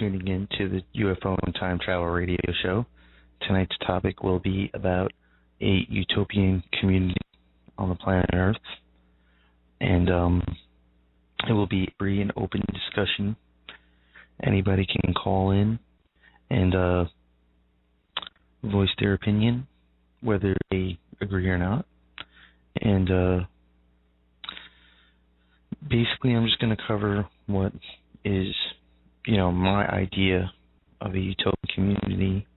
tuning in to the UFO and Time Travel Radio Show. Tonight's topic will be about a utopian community on the planet Earth, and it will be a free and open discussion. Anybody can call in and voice their opinion, whether they agree or not. And basically, I'm just going to cover what is, my idea of a utopian community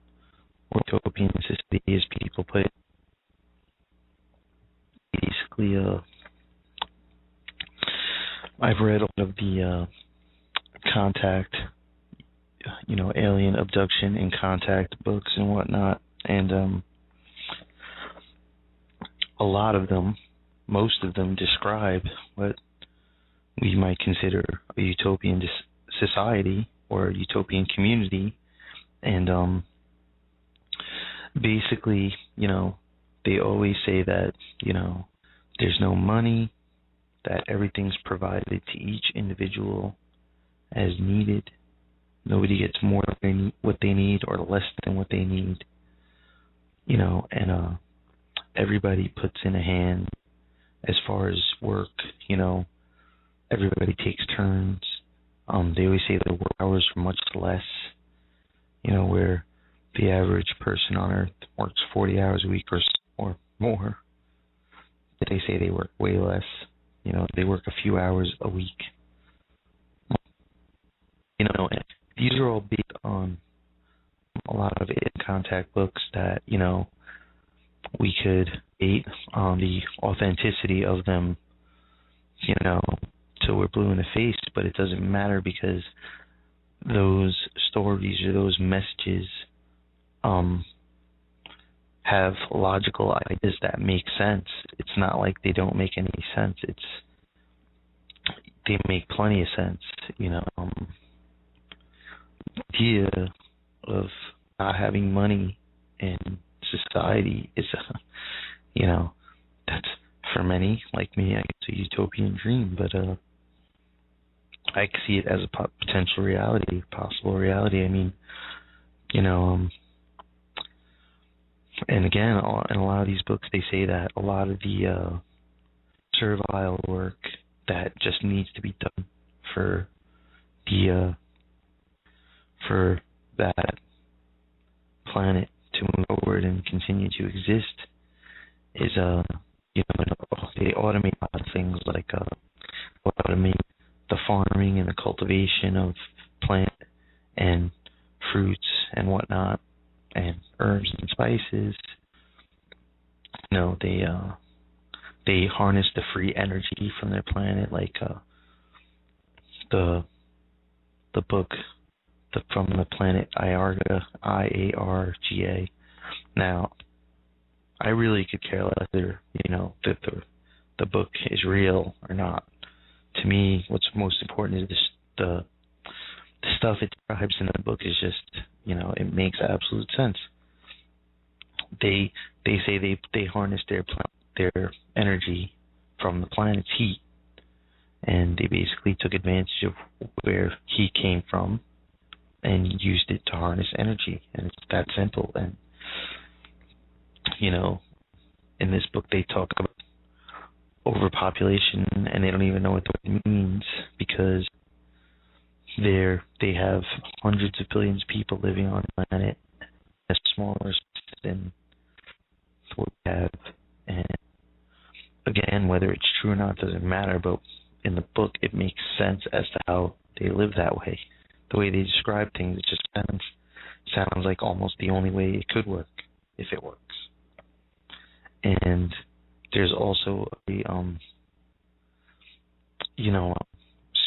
or utopian society, as people put it. Basically, I've read a lot of the contact, alien abduction and contact books and whatnot, and a lot of them, most of them, describe what we might consider a utopian society or a utopian community, and basically, they always say that, there's no money, that everything's provided to each individual as needed. Nobody gets more than what they need or less than what they need, and everybody puts in a hand as far as work, everybody takes turns. They always say the work hours are much less, where the average person on Earth works 40 hours a week or more. But they say they work way less. They work a few hours a week. And these are all based on a lot of contact books that, we could date on the authenticity of them, till we're blue in the face, but it doesn't matter because those stories or those messages have logical ideas that make sense. It's not like they don't make any sense. They make plenty of sense. The idea of not having money in society is, that's for many like me, I guess, a utopian dream. But I see it as a potential reality, possible reality. I mean, and again, in a lot of these books, they say that a lot of the servile work that just needs to be done for that planet to move forward and continue to exist is they automate a lot of things, like automate the farming and the cultivation of plant and fruits and whatnot, and herbs and spices. They harness the free energy from their planet, like the book from the planet Iarga, Iarga. Now, I really could care less whether that the book is real or not. To me, what's most important is the stuff it describes in the book is just, it makes absolute sense. They say they harness their energy from the planet's heat, and they basically took advantage of where heat came from and used it to harness energy, and it's that simple. And in this book they talk about overpopulation, and they don't even know what that means, because they have hundreds of billions of people living on the planet, a smaller than what we have. And again, whether it's true or not doesn't matter, but in the book it makes sense as to how they live that way. The way they describe things, it just sounds like almost the only way it could work, if it works. And there's also a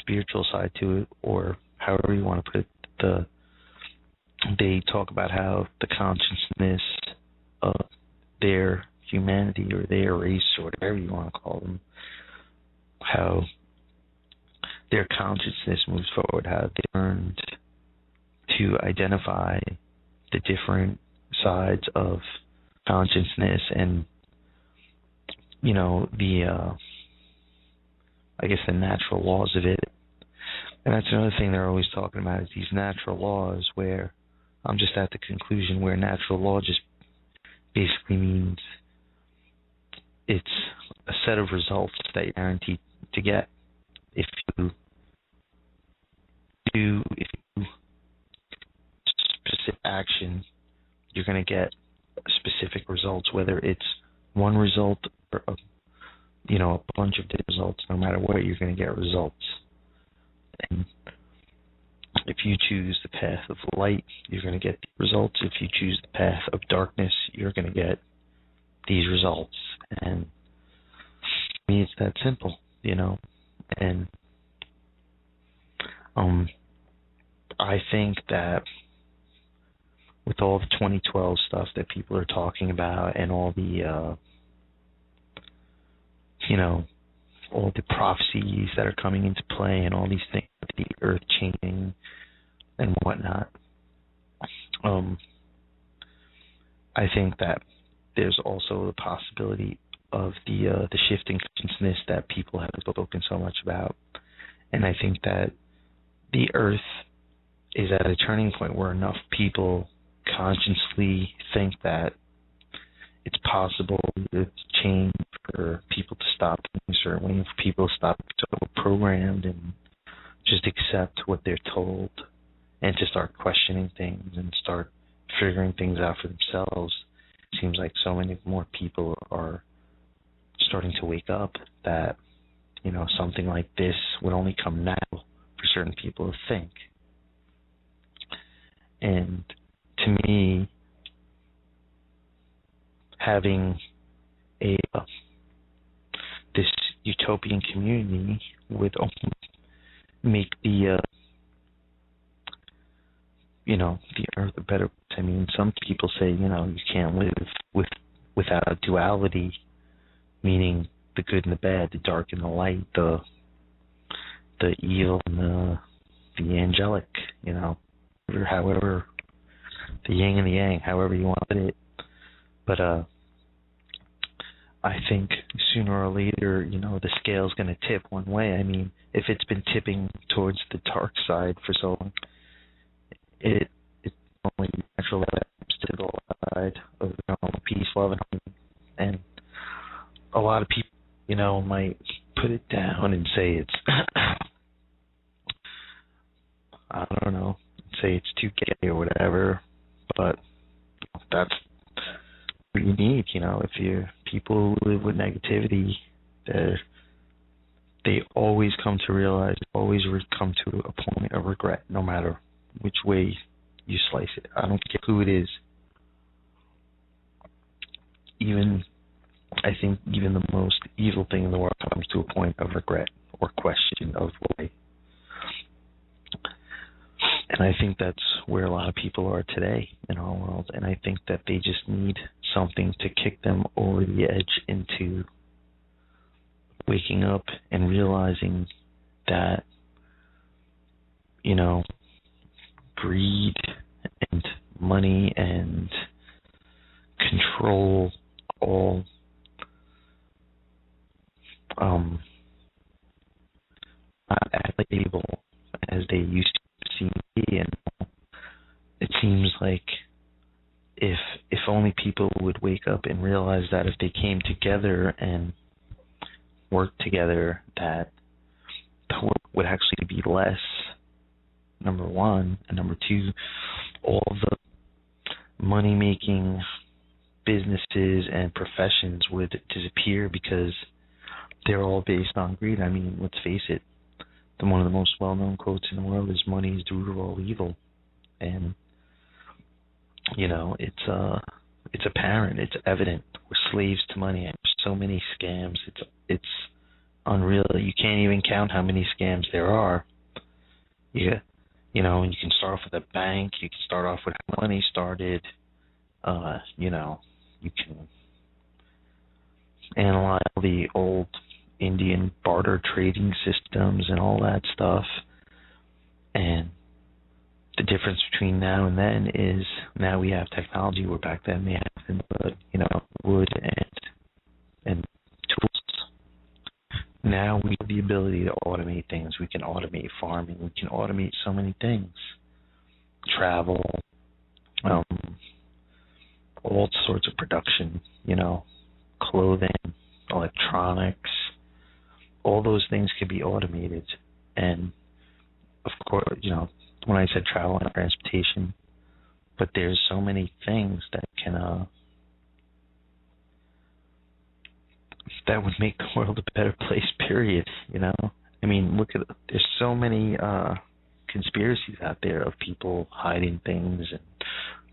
spiritual side to it, or however you want to put it. They talk about how the consciousness of their humanity or their race, or whatever you want to call them, how their consciousness moves forward, how they learned to identify the different sides of consciousness, and the I guess the natural laws of it, And that's another thing they're always talking about is these natural laws where I'm just at the conclusion where natural law just basically means it's a set of results that you're guaranteed to get. If you specific action, you're going to get specific results, whether it's one result or a bunch of different results. No matter what, you're going to get results. And if you choose the path of light, you're going to get the results. If you choose the path of darkness, you're going to get these results. And to me, it's that simple, And I think that with all the 2012 stuff that people are talking about and all the, all the prophecies that are coming into play and all these things, the earth changing and whatnot, I think that there's also the possibility of the shifting consciousness that people have spoken so much about. And I think that the earth is at a turning point where enough people consciously think that it's possible to change, for people to stop thinking a certain way, and for people to stop being so programmed and just accept what they're told and to start questioning things and start figuring things out for themselves. It seems like so many more people are starting to wake up that, something like this would only come now for certain people to think. And to me, having this utopian community would make the the earth a better place. I mean, some people say you can't live without a duality, meaning the good and the bad, the dark and the light, the evil and the angelic. However, the yin and the yang, however you want to put it. But I think sooner or later, the scale's going to tip one way. I mean, if it's been tipping towards the dark side for so long, it's only natural that it tips to the side of peace, love, and harmony. And a lot of people, might put it down and say it's, I don't know, say it's too gay or whatever, but that's what you need, if people who live with negativity, they always come to realize, always come to a point of regret, no matter which way you slice it. I don't care who it is. I think even the most evil thing in the world comes to a point of regret or question of why. And I think that's where a lot of people are today in our world. And I think that they just need something to kick them over the edge into waking up and realizing that, greed and money and control all not as able as they used to seem to be. And it seems like if only people would wake up and realize that if they came together and worked together, that the work would actually be less, number one, and number two, all the money-making businesses and professions would disappear because they're all based on greed. I mean, let's face it, one of the most well-known quotes in the world is "money is the root of all evil," and it's apparent, it's evident. We're slaves to money, and there's so many scams. It's unreal. You can't even count how many scams there are. And you can start off with a bank. You can start off with how money started. You can analyze the old Indian barter trading systems and all that stuff. And the difference between now and then is now we have technology, where back then they had wood and tools. Now now we have the ability to automate things. We can automate farming. We can automate so many things. Travel, all sorts of production, clothing, electronics, all those things can be automated. And of course, when I said travel and transportation, but there's so many things that can that would make the world a better place, period. I mean, look at it. There's so many conspiracies out there of people hiding things and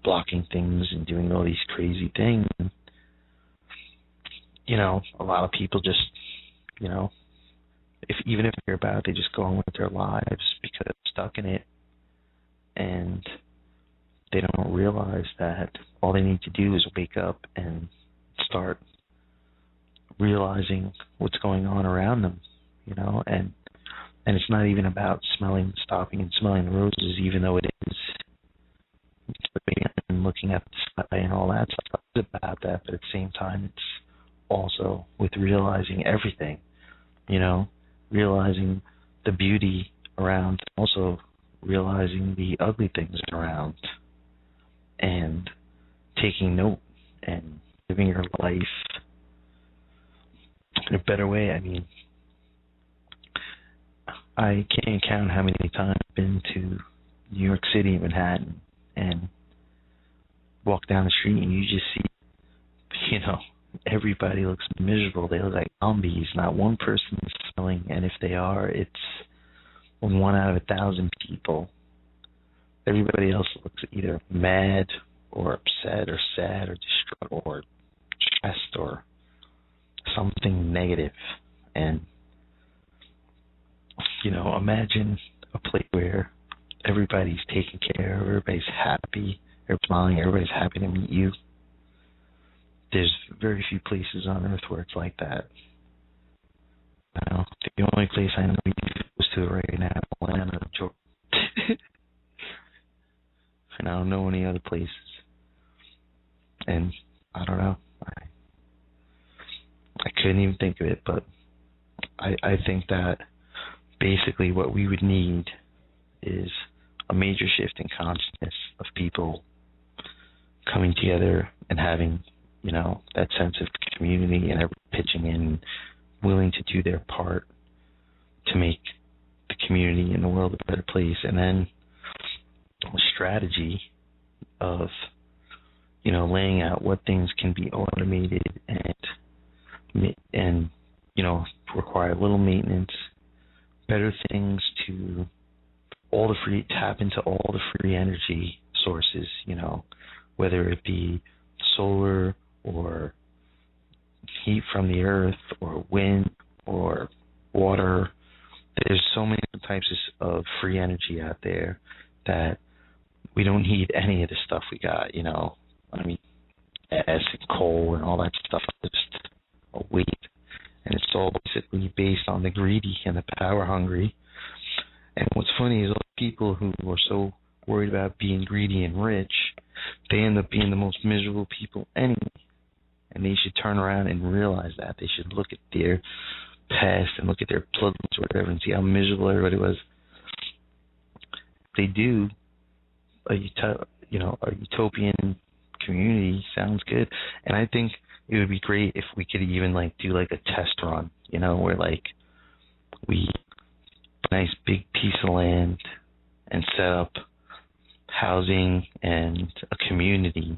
blocking things and doing all these crazy things. And, a lot of people just, even if they're about it, they just go on with their lives because they're stuck in it, and they don't realize that all they need to do is wake up and start realizing what's going on around them, and it's not even about stopping and smelling the roses, even though it is, and looking at the sky and all that stuff is about that, but at the same time, it's also with realizing everything, realizing the beauty around, also realizing the ugly things around, and taking note and living your life in a better way. I mean, I can't count how many times I've been to New York City, Manhattan, and walk down the street and you just see, everybody looks miserable. They look like zombies. Not one person is smiling, and if they are, it's 1 out of 1,000 people. Everybody else looks either mad or upset or sad or distraught or stressed or something negative. And, imagine a place where everybody's taken care of, everybody's happy, everybody's smiling, everybody's happy to meet you. There's very few places on earth where it's like that. The only place I know he goes to right now is Atlanta, Georgia. And I don't know any other places. And I don't know. I couldn't even think of it, but I think that basically what we would need is a major shift in consciousness of people coming together and having, that sense of community and everyone pitching in, willing to do their part to make the community and the world a better place. And then a strategy of, laying out what things can be automated and require little maintenance, better things to tap into all the free energy sources, whether it be solar or heat from the earth or wind or water. There's so many types of free energy out there that we don't need any of the stuff we got, I mean, gas and coal and all that stuff is just a waste. And it's all basically based on the greedy and the power hungry. And what's funny is all the people who are so worried about being greedy and rich, they end up being the most miserable people anyway. And they should turn around and realize that. They should look at their past and look at their bloodlines or whatever and see how miserable everybody was. If they do, a utopian community sounds good. And I think it would be great if we could even do a test run, where we a nice big piece of land and set up housing and a community,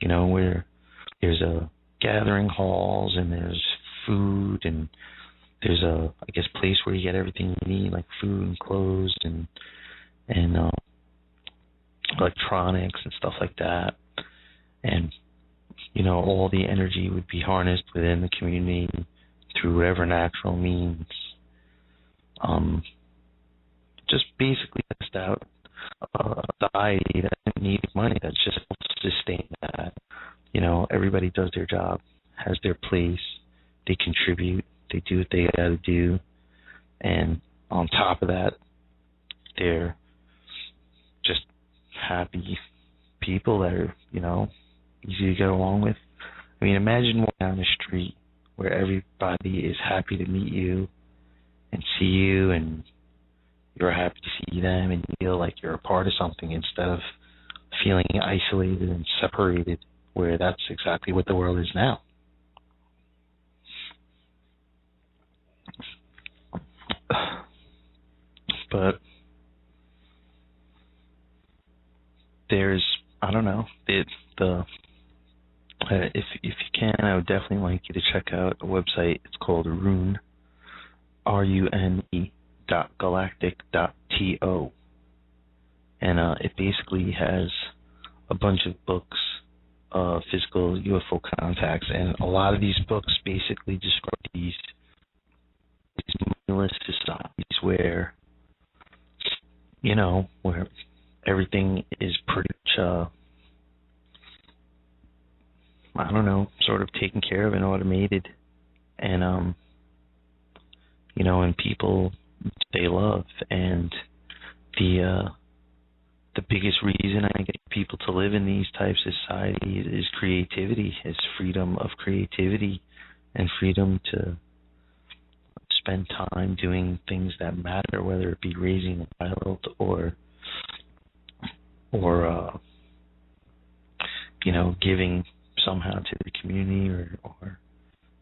where there's a gathering halls and there's food and there's a place where you get everything you need, like food and clothes and electronics and stuff like that. And all the energy would be harnessed within the community through whatever natural means. Just basically test out a society that needs money, that's just sustain that. Everybody does their job, has their place, they contribute, they do what they got to do, and on top of that, they're just happy people that are, easy to get along with. I mean, imagine walking down the street where everybody is happy to meet you and see you, and you're happy to see them, and you feel like you're a part of something instead of feeling isolated and separated, where that's exactly what the world is now. But there's, I don't know, if you can, I would definitely like you to check out a website. It's called Rune, RUNE.galactic.to, and it basically has a bunch of books of physical UFO contacts, and a lot of these books basically describe these mindless societies where, you know, where everything is pretty much, I don't know, sort of taken care of and automated, and you know, and people they love, and the biggest reason I get people to live in these types of societies is creativity, is freedom of creativity, and freedom to spend time doing things that matter, whether it be raising a child or you know, giving somehow to the community, or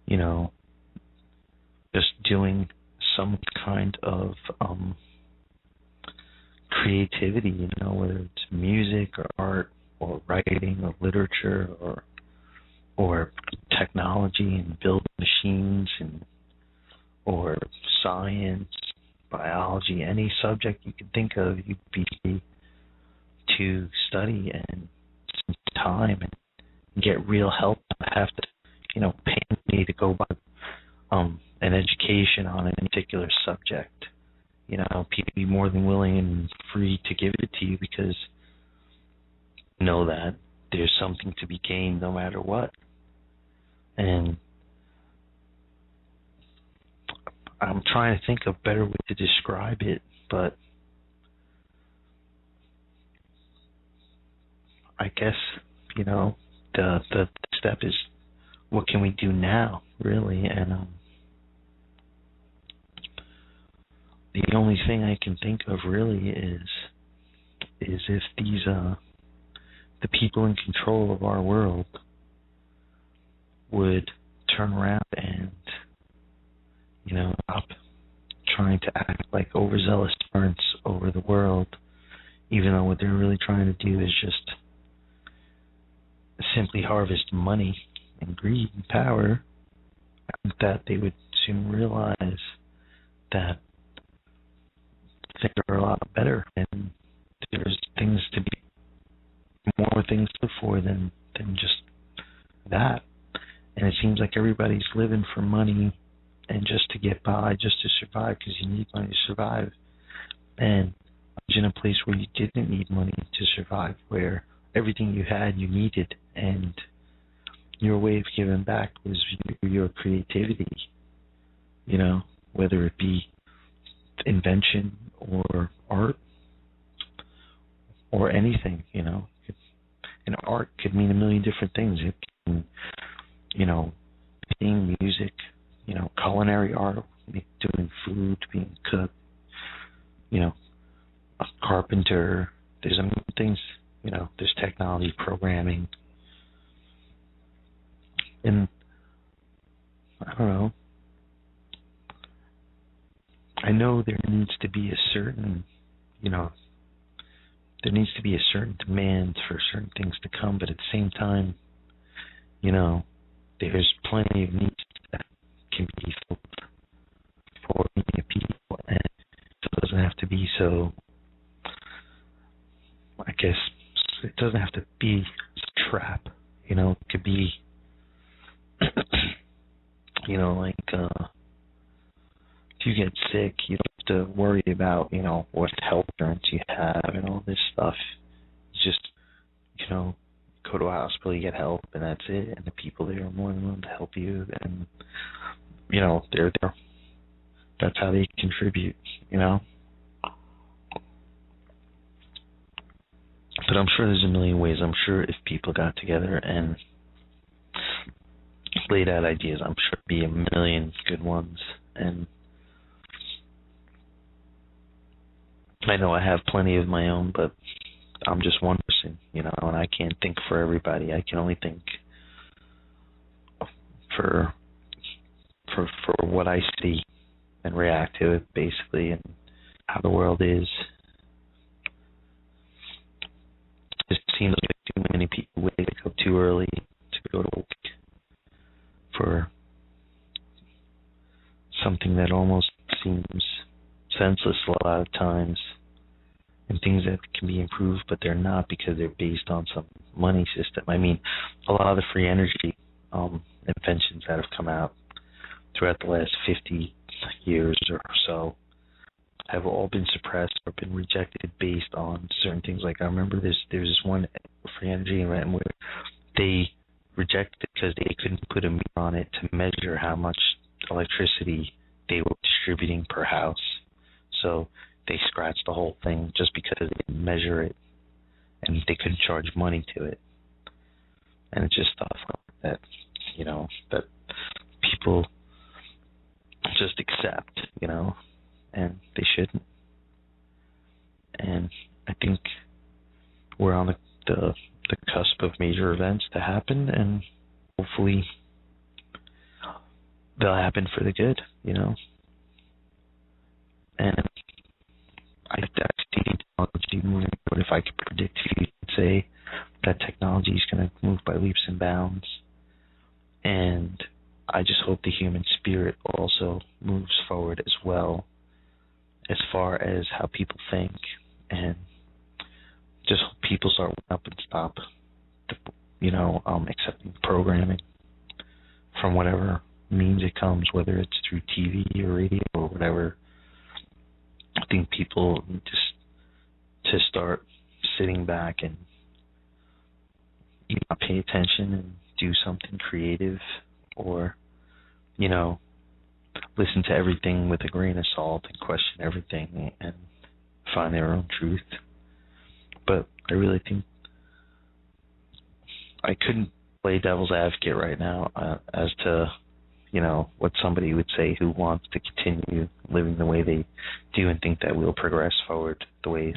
you know, just doing some kind of creativity, you know, whether it's music or art or writing or literature or technology and building machines, and or science, biology, any subject you could think of, you'd be free to study and spend time and get real help. I have to, you know, pay me to go buy an education on a particular subject. You know, people be more than willing and free to give it to you, because you know that there's something to be gained no matter what. And I'm trying to think of a better way to describe it, but I guess, you know, the step is, what can we do now, really? And the only thing I can think of really is if these the people in control of our world would turn around and, you know, stop trying to act like overzealous parents over the world, even though what they're really trying to do is just simply harvest money and greed and power, that they would soon realize that things are a lot better, and there's things to be, more things to look for than just that. And it seems like everybody's living for money and just to get by, just to survive, because you need money to survive. And imagine a place where you didn't need money to survive, where everything you had you needed, and your way of giving back was your creativity, you know, whether it be invention or art or anything, you know. And art could mean a million different things. It can, you know, painting, music, you know, culinary art, doing food, being cooked, you know, a carpenter. There's a million things, you know, there's technology, programming. And I don't know. I know there needs to be a certain, you know, there needs to be a certain demand for certain things to come, but at the same time, you know, there's plenty of needs that can be filled for many people, and it doesn't have to be so, I guess, it doesn't have to be a trap, you know. It could be, you know, like, if you get sick, you don't have to worry about, you know, what health insurance you have and all this stuff. It's just, you know, go to a hospital, you get help, and that's it. And the people there are more than willing to help you, and, you know, they're there. That's how they contribute, you know. But I'm sure there's a million ways. I'm sure if people got together and laid out ideas, I'm sure there'd be a million good ones. And I know I have plenty of my own, but I'm just one person, and I can't think for everybody. I can only think for what I see and react to it, basically, and how the world is. It seems like too many people wake up too early to go to work for something that almost seems senseless a lot of times, and things that can be improved, but they're not because they're based on some money system. I mean, a lot of the free energy inventions that have come out throughout the last 50 years or so have all been suppressed or been rejected based on certain things. Like, I remember there's this one free energy invention where they rejected it because they couldn't put a meter on it to measure how much electricity they were distributing per house. So they scratched the whole thing just because they didn't measure it, and they couldn't charge money to it. And it's just stuff that, that people just accept, and they shouldn't. And I think we're on the cusp of major events to happen, and hopefully they'll happen for the good, And I see technology moving forward. If I could predict, you could say that technology is going to move by leaps and bounds. And I just hope the human spirit also moves forward as well, as far as how people think, and just hope people start up and stop, accepting programming from whatever means it comes, whether it's through TV or radio or whatever. I think people need to start sitting back and pay attention and do something creative, or listen to everything with a grain of salt and question everything and find their own truth. But I really think I couldn't play devil's advocate right now as to what somebody would say who wants to continue living the way they do and think that we'll progress forward the way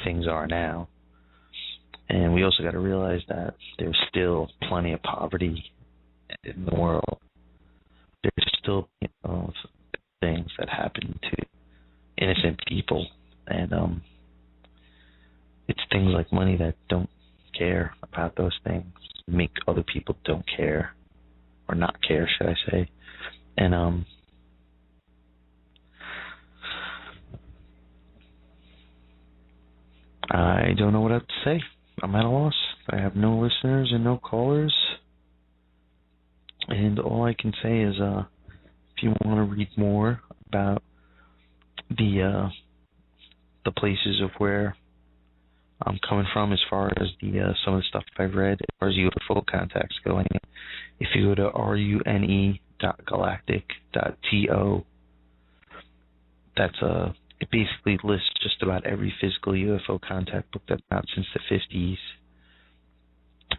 things are now. And we also got to realize that there's still plenty of poverty in the world. There's still things that happen to innocent people, and it's things like money that don't care about those things, make other people don't care, or not care, should I say. And I don't know what I have to say. I'm at a loss. I have no listeners and no callers. And all I can say is, if you want to read more about the places of where I'm coming from, as far as some of the stuff I've read, as far as UFO contacts going, if you go to rune.galactic.to, that's it basically lists just about every physical UFO contact book that's out since the 50s.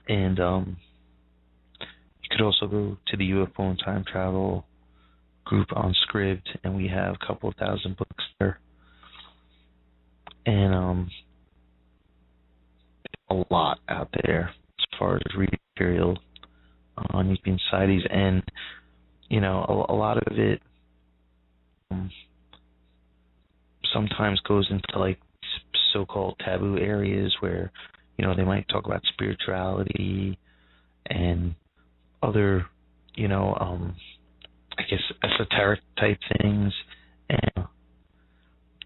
And you could also go to the UFO and Time Travel group on Scribd, and we have a couple of thousand books there. And a lot out there as far as reading material on Utopian societies, and a lot of it sometimes goes into like so-called taboo areas where they might talk about spirituality and other I guess esoteric type things, and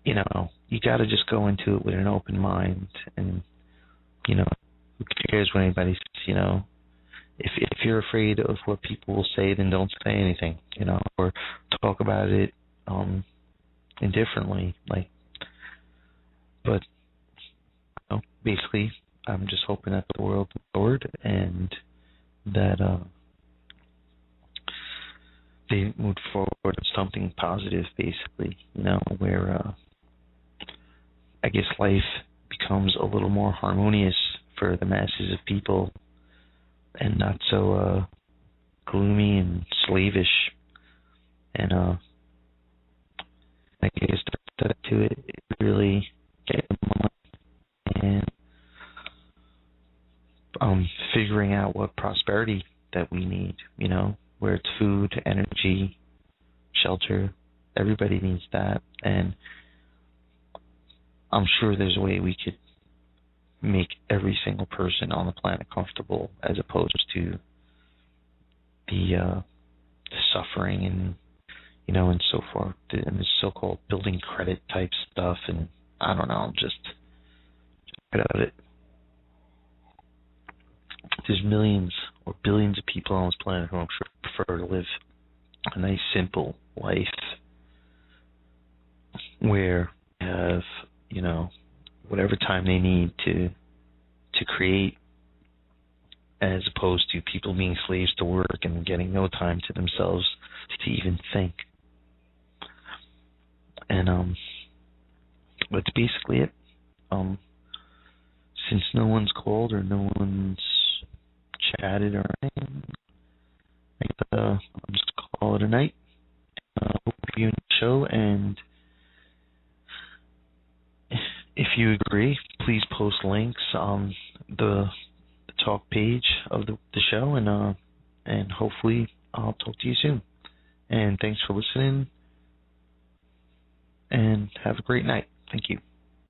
you got to just go into it with an open mind, and who cares what anybody says, if you're afraid of what people will say, then don't say anything, or talk about it indifferently, but basically I'm just hoping that the world moves forward, and that they move forward with something positive, basically, where I guess life becomes a little more harmonious for the masses of people, and not so gloomy and slavish. And I guess that to it really get the money and figuring out what prosperity that we need, where it's food, energy, shelter. Everybody needs that, and I'm sure there's a way we could make every single person on the planet comfortable, as opposed to the suffering and and so forth, and the so-called building credit type stuff, and I don't know, just get out of it. There's millions or billions of people on this planet who I'm sure prefer to live a nice, simple life where they have, whatever time they need to create, as opposed to people being slaves to work and getting no time to themselves to even think. And that's basically it. Since no one's called or no one's chatted or anything, I'll just call it a night. Hope you enjoyed the show, and if you agree, please post links on the talk page of the show, and hopefully I'll talk to you soon. And thanks for listening, and have a great night. Thank you.